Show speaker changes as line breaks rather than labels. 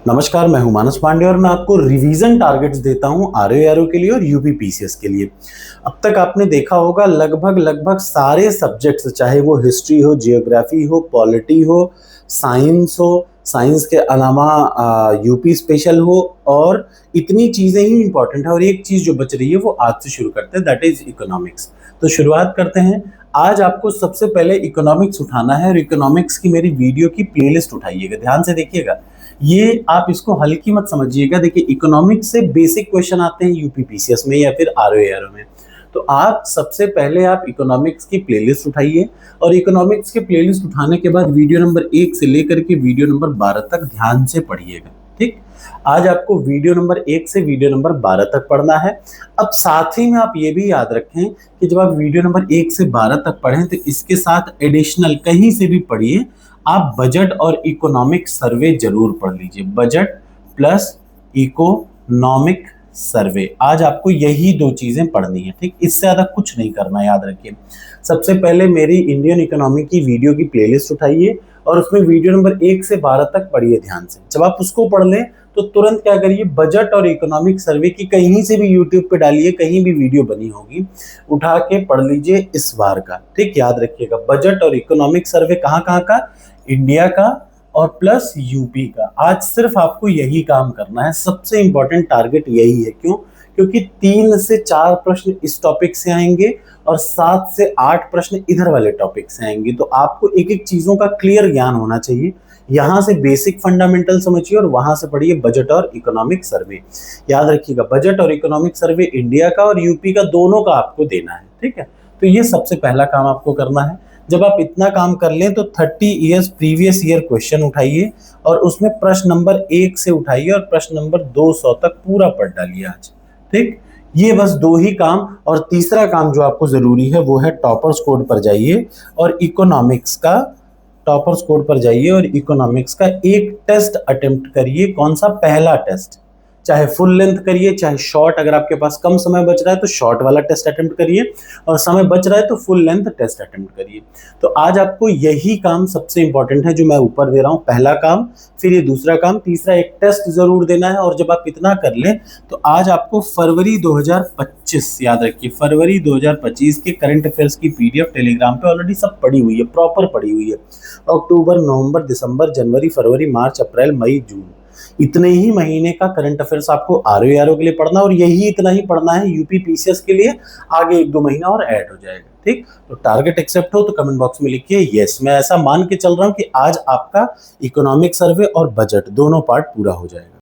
नमस्कार, मैं हूं मानस पांडे और मैं आपको रिवीजन टारगेट्स देता हूं आरओ के लिए और यूपी पीसीएस के लिए। अब तक आपने देखा होगा लगभग सारे सब्जेक्ट्स, चाहे वो हिस्ट्री हो, जियोग्राफी हो, पॉलिटी हो, साइंस हो, साइंस के अलावा यूपी स्पेशल हो, और इतनी चीजें ही इंपॉर्टेंट है और एक चीज जो बच रही है वो आज से शुरू करते हैं, दैट इज इकोनॉमिक्स। तो शुरुआत करते हैं। आज आपको सबसे पहले इकोनॉमिक्स उठाना है और इकोनॉमिक्स की मेरी वीडियो की प्लेलिस्ट उठाइएगा, ध्यान से देखिएगा। ये आप इसको हल्की मत समझिएगा। देखिए, इकोनॉमिक्स से बेसिक क्वेश्चन आते हैं यूपी पीसीएस में या फिर आरओ में। तो आप सबसे पहले आप इकोनॉमिक्स की प्लेलिस्ट उठाइए और इकोनॉमिक्स की प्लेलिस्ट उठाने के बाद वीडियो नंबर 1 से लेकर के वीडियो नंबर 12 तक ध्यान से पढ़िएगा। ठीक, आज आपको वीडियो नंबर 1 से वीडियो नंबर 12 तक पढ़ना है। अब साथ ही में आप ये भी याद रखें कि जब आप वीडियो नंबर 1 से 12 तक पढ़ें तो इसके साथ एडिशनल कहीं से भी पढ़िए, आप बजट और इकोनॉमिक सर्वे जरूर पढ़ लीजिए। बजट प्लस इकोनॉमिक सर्वे, आज आपको यही दो चीजें पढ़नी है। ठीक, इससे ज्यादा कुछ नहीं करना, याद रखिए। सबसे पहले मेरी इंडियन इकोनॉमी की वीडियो की प्लेलिस्ट उठाइए और उसमें वीडियो नंबर 1 से 12 तक पढ़िए ध्यान से। जब आप उसको पढ़ लें तो तुरंत क्या करिए, बजट और इकोनॉमिक सर्वे की कहीं से भी यूट्यूब पे डालिए, कहीं भी वीडियो बनी होगी, उठा के पढ़ लीजिए इस बार का। ठीक, याद रखिएगा, बजट और इकोनॉमिक सर्वे कहाँ कहाँ का, इंडिया का और प्लस यूपी का। आज सिर्फ आपको यही काम करना है, सबसे इंपॉर्टेंट टारगेट यही है। क्यों? क्योंकि 3 से 4 प्रश्न इस टॉपिक से आएंगे और 7 से 8 प्रश्न इधर वाले टॉपिक से आएंगे। तो आपको एक एक चीजों का क्लियर ज्ञान होना चाहिए। यहां से बेसिक फंडामेंटल समझिए और वहां से पढ़िए बजट और इकोनॉमिक सर्वे। याद रखिएगा, बजट और इकोनॉमिक सर्वे इंडिया का और यूपी का दोनों का आपको देना है। ठीक है, तो ये सबसे पहला काम आपको करना है। जब आप इतना काम कर लें तो 30 ईयर्स प्रीवियस ईयर क्वेश्चन उठाइए और उसमें प्रश्न नंबर 1 से उठाइए और प्रश्न नंबर 200 तक पूरा पढ़ डालिए आज। ठीक, ये बस 2 ही काम। और तीसरा काम जो आपको जरूरी है वो है टॉपर्स कोड पर जाइए और इकोनॉमिक्स का टॉपर्स कोड पर जाइए और इकोनॉमिक्स का एक टेस्ट अटेम्प्ट करिए। कौन सा? पहला टेस्ट। चाहे फुल लेंथ करिए चाहे शॉर्ट, अगर आपके पास कम समय बच रहा है तो शॉर्ट वाला टेस्ट अटेम्प्ट करिए और समय बच रहा है तो फुल लेंथ टेस्ट अटेम्प्ट करिए। तो आज आपको यही काम सबसे इंपॉर्टेंट है जो मैं ऊपर दे रहा हूं, पहला काम, फिर ये दूसरा काम, तीसरा एक टेस्ट जरूर देना है। और जब आप इतना कर लें तो आज आपको फरवरी 2025, याद रखिए फरवरी 2025 के करंट अफेयर्स की पीडीएफ टेलीग्राम पे ऑलरेडी सब पड़ी हुई है, प्रॉपर पड़ी हुई है। अक्टूबर, नवंबर, दिसंबर, जनवरी, फरवरी, मार्च, अप्रैल, मई, जून, इतने ही महीने का करंट अफेयर्स आपको आरओ के लिए पढ़ना और यही इतना ही पढ़ना है यूपी पीसीएस के लिए। आगे 1-2 महीना और ऐड हो जाएगा। ठीक, तो टारगेट एक्सेप्ट हो तो कमेंट बॉक्स में लिखिए यस। मैं ऐसा मान के चल रहा हूं कि आज आपका इकोनॉमिक सर्वे और बजट दोनों पार्ट पूरा हो जाएगा।